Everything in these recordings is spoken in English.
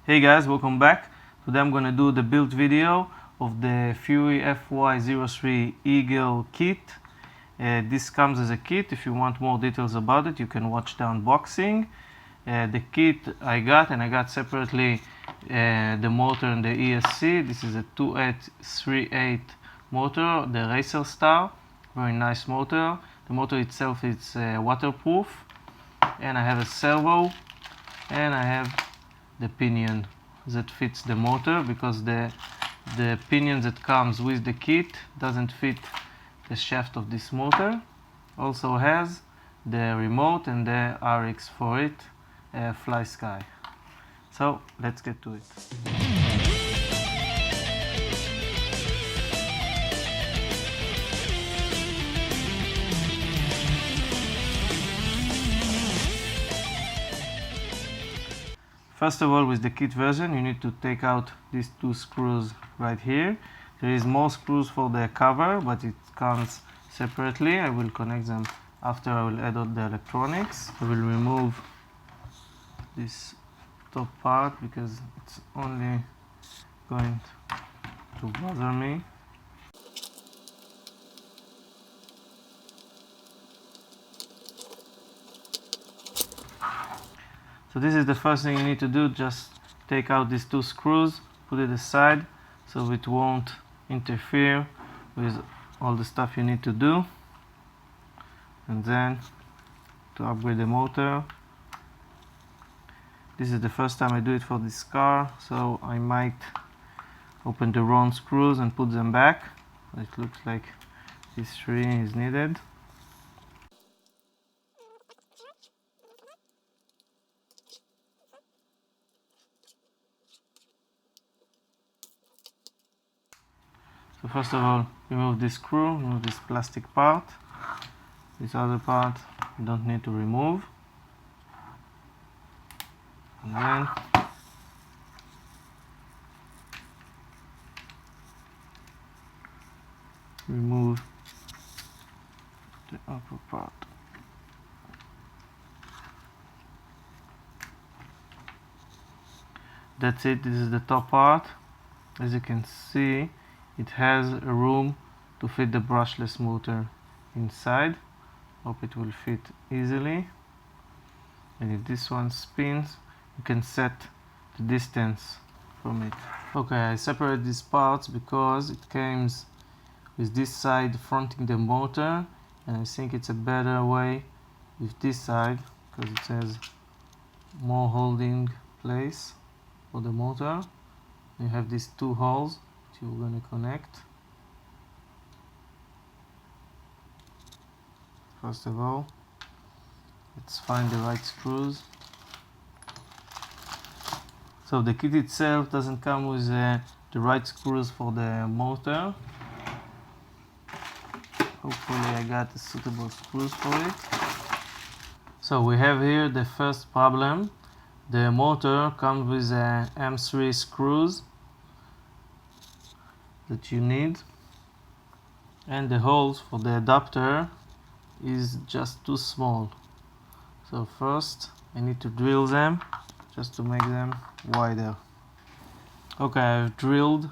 Hey guys, welcome back. Today I'm gonna do the build video of the Feiyue FY-03 Eagle kit. This comes as a kit. If you want more details about it, you can watch the unboxing. The kit I got separately the motor and the ESC. This is a 2838 motor, the Racer Star. Very nice motor. The motor itself is waterproof. And I have a servo, and I have the pinion that fits the motor, because the pinion that comes with the kit doesn't fit the shaft of this motor. Also has the remote and the RX for it, Fly Sky. So let's get to it. First of all, with the kit version, you need to take out these two screws right here. There is more screws for the cover, but it comes separately. I will connect them after I will add all the electronics. I will remove this top part because it's only going to bother me. So this is the first thing you need to do. Just take out these two screws, put it aside so it won't interfere with all the stuff you need to do. And then to upgrade the motor, this is the first time I do it for this car, so I might open the wrong screws and put them back. It looks like this 3 is needed. So first of all, remove this screw, remove this plastic part. This other part you don't need to remove. And then remove the upper part. That's it. This is the top part. As you can see, it has a room to fit the brushless motor inside. Hope it will fit easily. And if this one spins, you can set the distance from it. Okay, I separate these parts because it comes with this side fronting the motor, and I think it's a better way with this side because it has more holding place for the motor. You have these two holes that you're going to connect. First of all, let's find the right screws. So the kit itself doesn't come with the right screws for the motor. Hopefully I got the suitable screws for it. So we have here the first problem. The motor comes with M3 screws that you need, and the holes for the adapter is just too small. So first I need to drill them just to make them wider. Okay, I've drilled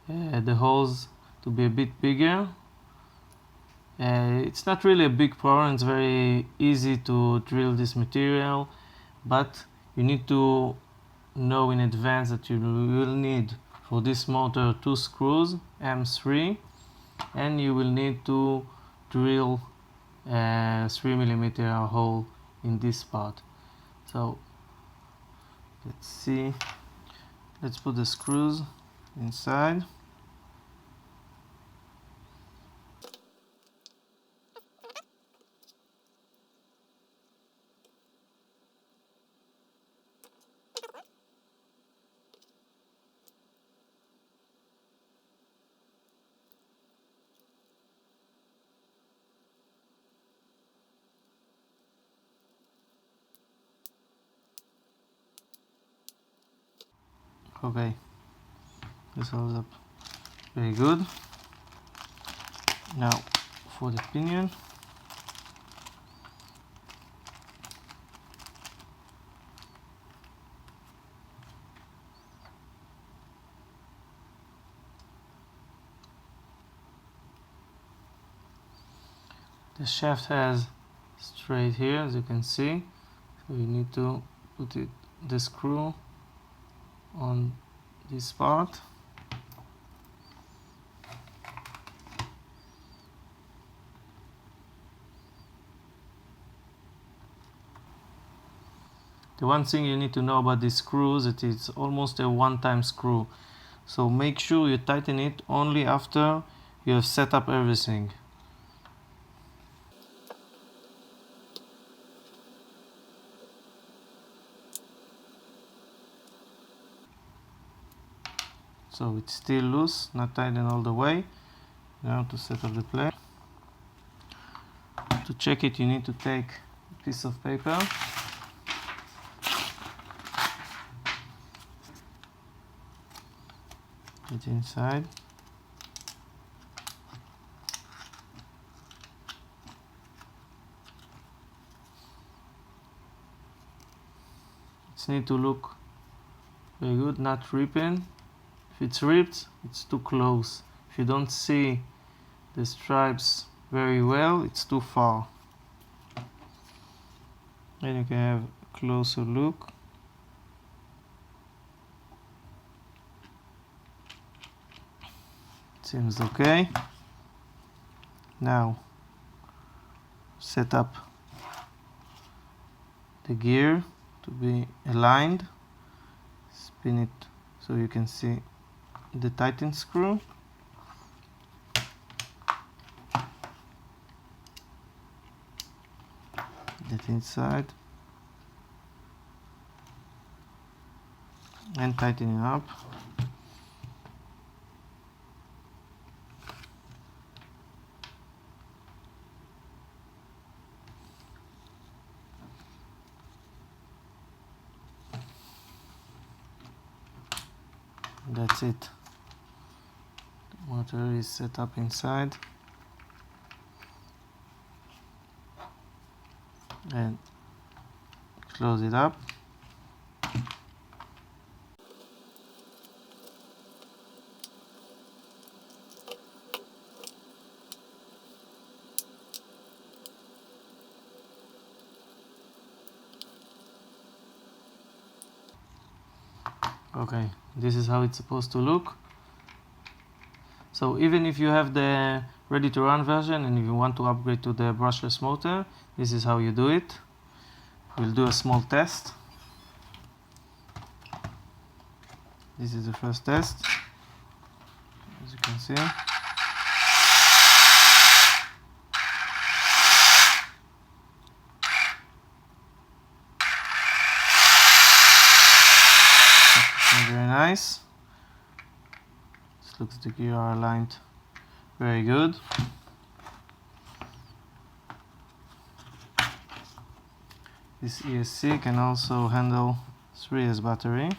the holes to be a bit bigger. It's not really a big problem, it's very easy to drill this material, but you need to know in advance that you will need for this motor 2 screws, M3, and you will need to drill a 3mm hole in this part. So let's see, let's put the screws inside. Okay, this holds up very good. Now for the pinion. The shaft has straight here, as you can see, so you need to put the screw on this part. The one thing you need to know about this screw is that it's almost a one-time screw, so make sure you tighten it only after you have set up everything. So it's still loose, not tightened all the way. Now to set up the plate. To check it, you need to take a piece of paper. Get inside. It needs to look very good, not ripping. If it's ripped, it's too close. If you don't see the stripes very well, it's too far. Then you can have a closer look. Seems okay. Now set up the gear to be aligned. Spin it so you can see the tighten screw. Get inside and tighten it up. That's it. The motor is set up inside, and close it up. Okay, this is how it's supposed to look. So even if you have the ready to run version and if you want to upgrade to the brushless motor, this is how you do it. We'll do a small test. This is the first test, as you can see. Very nice. This looks the gear are aligned very good. This ESC can also handle 3S battery.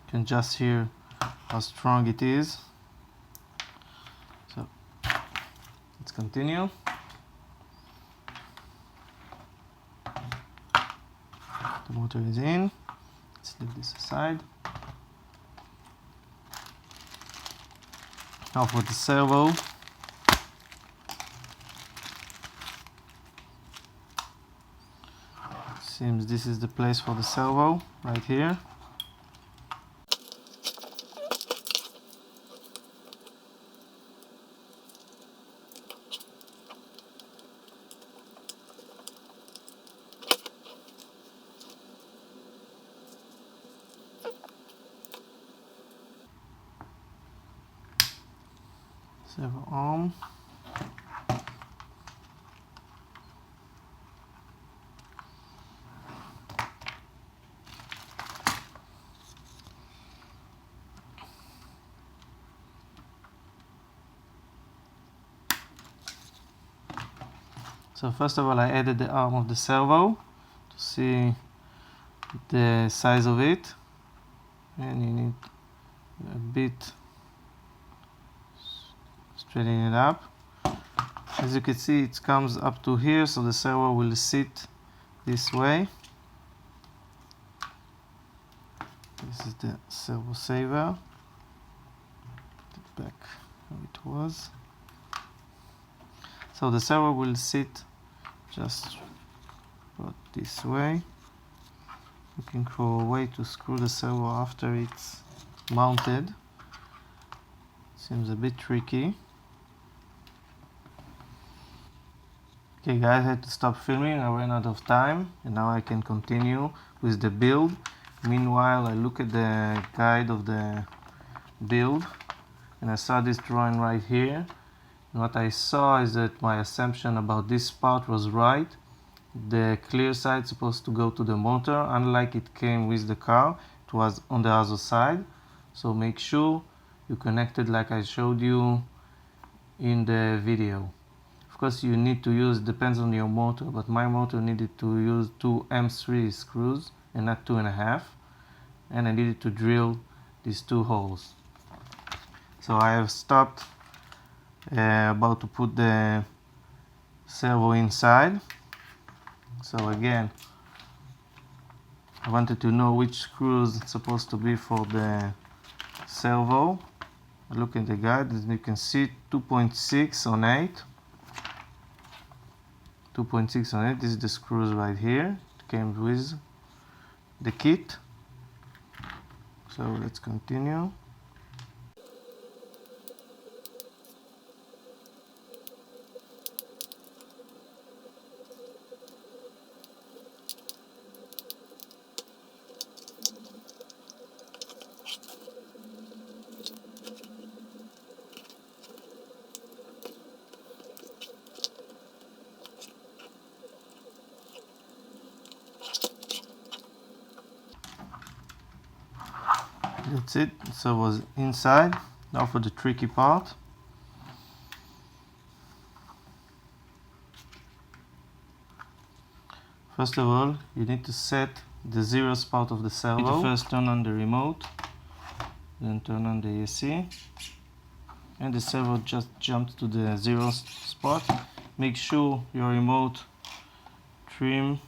You can just hear how strong it is. So let's continue. The motor is in. Let's leave this aside. Now for the servo. Seems this is the place for the servo, right here. Servo arm. So first of all, I added the arm of the servo to see the size of it, and you need a bit straighten it up. As you can see, it comes up to here, so the servo will sit this way. This is the servo saver. Back how it was. So the servo will sit just about this way. Looking for a way to screw the servo after it's mounted. Seems a bit tricky. Okay guys, I had to stop filming, I ran out of time, and now I can continue with the build. Meanwhile, I look at the guide of the build, and I saw this drawing right here. And what I saw is that my assumption about this part was right. The clear side is supposed to go to the motor, unlike it came with the car, it was on the other side. So make sure you connect it like I showed you in the video. Of course you need to use, depends on your motor, but my motor needed to use 2 M3 screws and not 2.5, and I needed to drill these 2 holes. So I have stopped about to put the servo inside. So again, I wanted to know which screws it's supposed to be for the servo. Look at the guide, as you can see, 2.6 on 8. 2.6 on 8, this is the screws right here. It came with the kit. So let's continue. That's it, so it was inside. Now for the tricky part. First of all, you need to set the zeros part of the servo. You need to first turn on the remote, then turn on the AC, and the servo just jumped to the 0 spot. Make sure your remote trim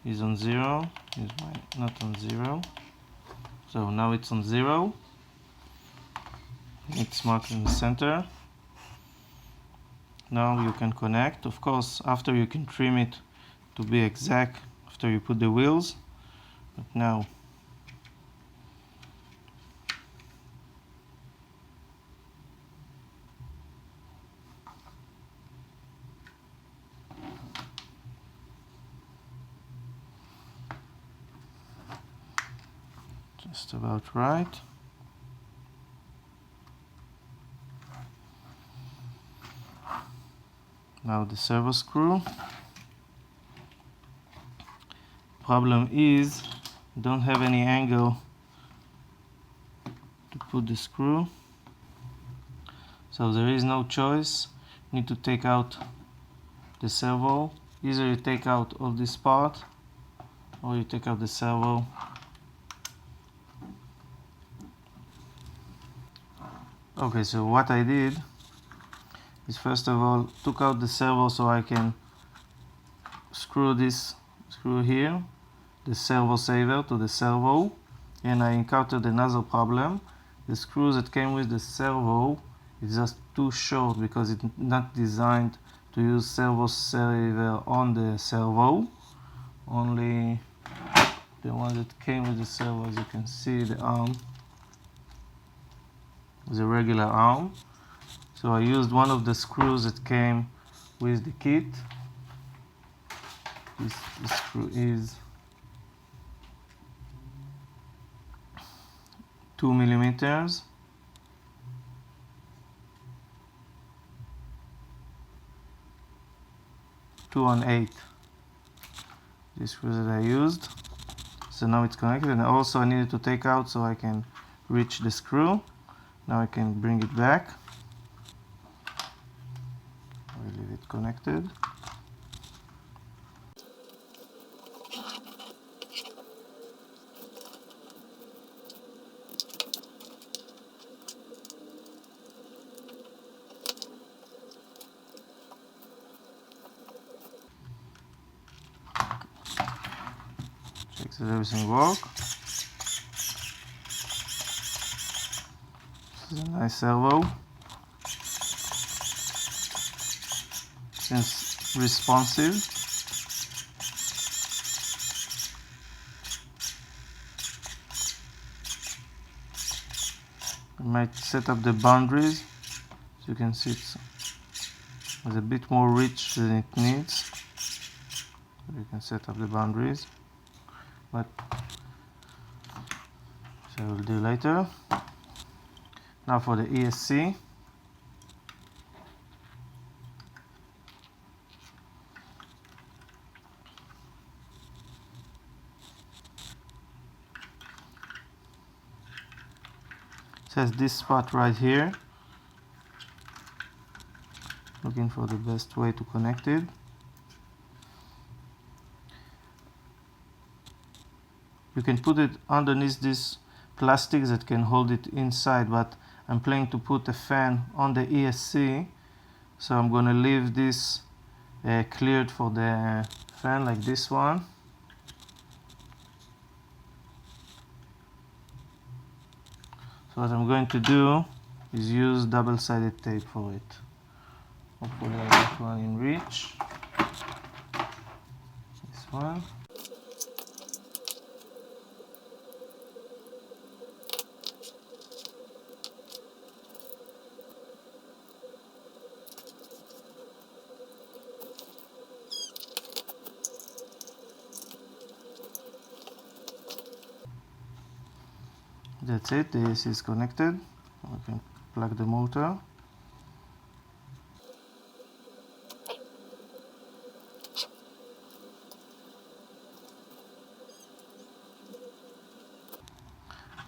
is on 0, not on 0. So now it's on 0. It's marked in the center. Now you can connect. Of course, after you can trim it to be exact after you put the wheels. But now just about right. Now the servo screw. Problem is, don't have any angle to put the screw, so there is no choice. You need to take out the servo. Either you take out all this part, or you take out the servo. Okay, so what I did is, first of all, took out the servo so I can screw this screw here, the servo saver, to the servo, and I encountered another problem. The screws that came with the servo is just too short because it's not designed to use servo saver on the servo. Only the one that came with the servo, as you can see, the arm is a regular arm. So I used one of the screws that came with the kit. This screw is 2 millimeters. Two on 8. This screw that I used. So now it's connected, and also I needed to take out so I can reach the screw. Now I can bring it back. I'll leave it connected. Does everything work? This is a nice servo. Seems responsive. I might set up the boundaries. As you can see, it's a bit more rich than it needs. You can set up the boundaries, but so I will do later. Now for the ESC. It says this spot right here. Looking for the best way to connect it. You can put it underneath this plastic that can hold it inside, but I'm planning to put a fan on the ESC, so I'm going to leave this cleared for the fan, like this one. So what I'm going to do is use double-sided tape for it. Hopefully I get one in reach. This one. That's it, the AC is connected. I can plug the motor.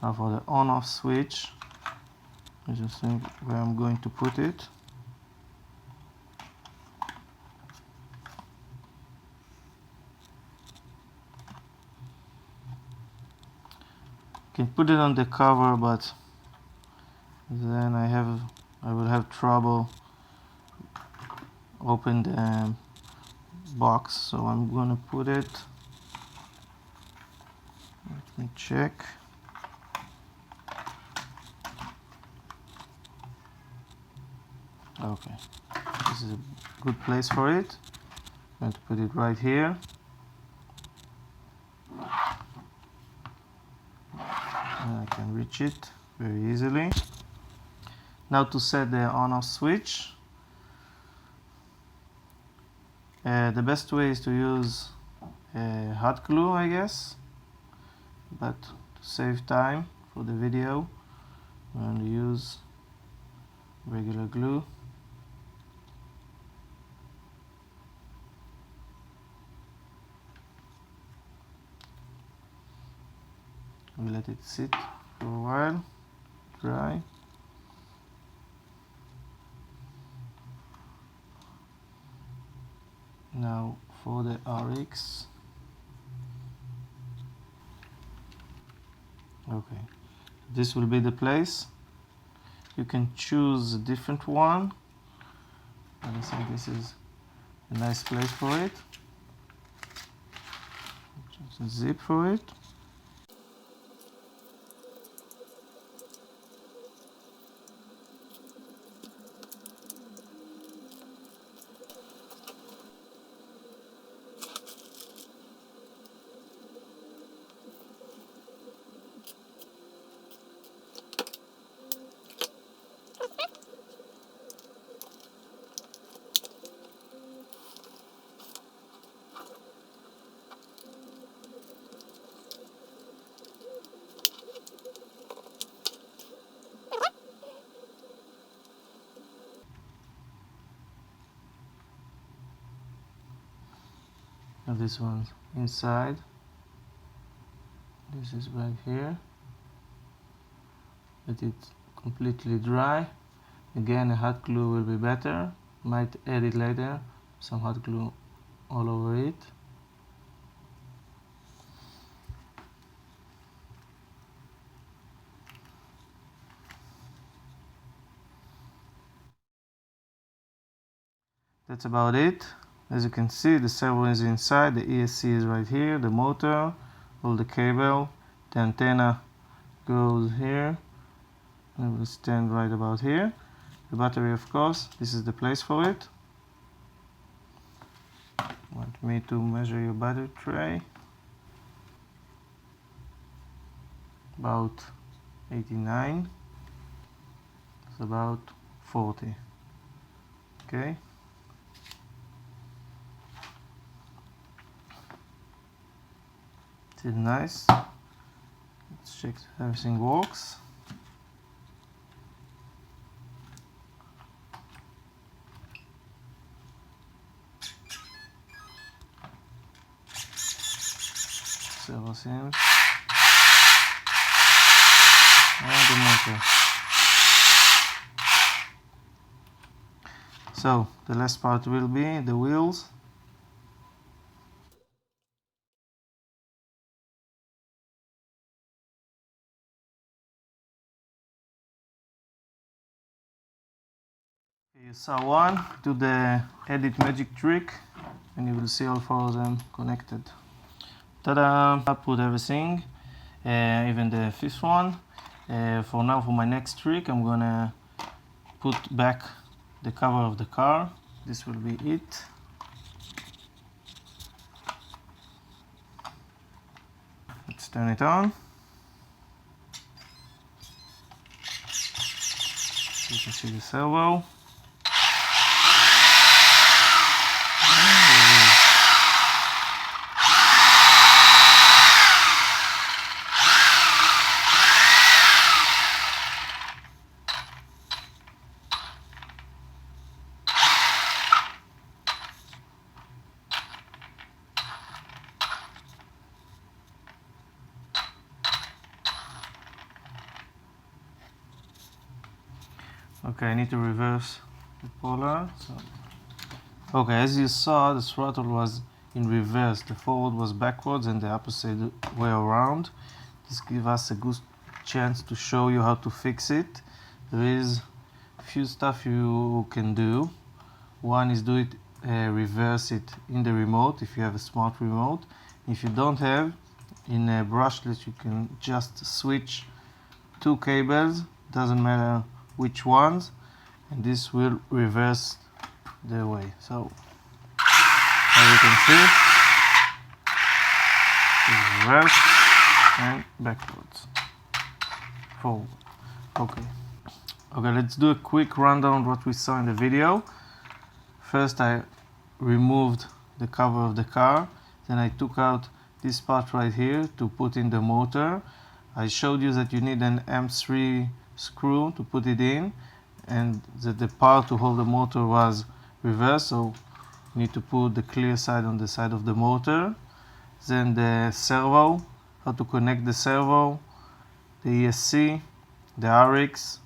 Now for the on-off switch, I just think where I'm going to put it. Can put it on the cover, but then I will have trouble open the box, so I'm gonna put it. Let me check. Okay, this is a good place for it. I'm going to put it right here. I can reach it very easily. Now to set the on-off switch, the best way is to use hot glue, I guess, but to save time for the video, I'm going to use regular glue. We let it sit for a while, dry. Now for the RX. Okay, this will be the place. You can choose a different one. I think this is a nice place for it. Just a zip for it. Now this one's inside. This is right here. Let it completely dry. Again, a hot glue will be better. Might add it later. Some hot glue all over it. That's about it. As you can see, the servo is inside, the ESC is right here, the motor, all the cable. The antenna goes here and will stand right about here. The battery, of course, this is the place for it. Want me to measure your battery tray? About 89. It's about 40. Okay. It's nice. Let's check if everything works. Servo seams. And the motor. So the last part will be the wheels. You saw one, do the edit magic trick and you will see all four of them connected. Ta-da! I put everything, even the fifth one. For now, for my next trick, I'm gonna put back the cover of the car. This will be it. Let's turn it on. You can see the servo. Okay, I need to reverse the polar. Okay, as you saw, the throttle was in reverse. The forward was backwards and the opposite way around. This gives us a good chance to show you how to fix it. There is a few stuff you can do. One is do it, reverse it in the remote if you have a smart remote. If you don't have, in Brushless you can just switch two cables, doesn't matter which ones, and this will reverse the way. So as you can see, reverse and backwards, forward. Okay, let's do a quick rundown of what we saw in the video. First, I removed the cover of the car, then I took out this part right here to put in the motor. I showed you that you need an M3 screw to put it in, and that the part to hold the motor was reversed, so you need to put the clear side on the side of the motor. Then the servo, how to connect the servo, the ESC, the RX,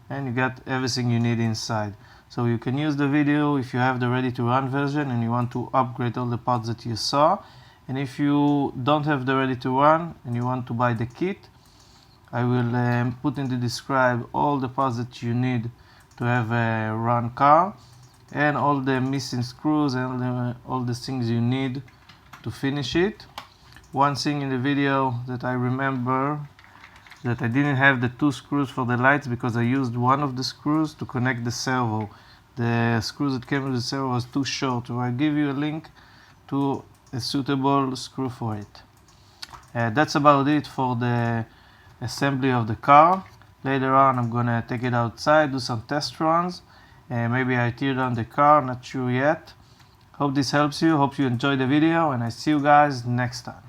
and you got everything you need inside. So you can use the video if you have the ready to run version and you want to upgrade all the parts that you saw. And if you don't have the ready to run and you want to buy the kit, I will put in the description all the parts that you need to have a run car and all the missing screws and all the things you need to finish it. One thing in the video that I remember, that I didn't have the two screws for the lights because I used one of the screws to connect the servo. The screws that came with the servo was too short, so I'll give you a link to a suitable screw for it. That's about it for the assembly of the car. Later on I'm gonna take it outside, do some test runs, and maybe I tear down the car, not sure yet. Hope this helps you, hope you enjoyed the video, and I see you guys next time.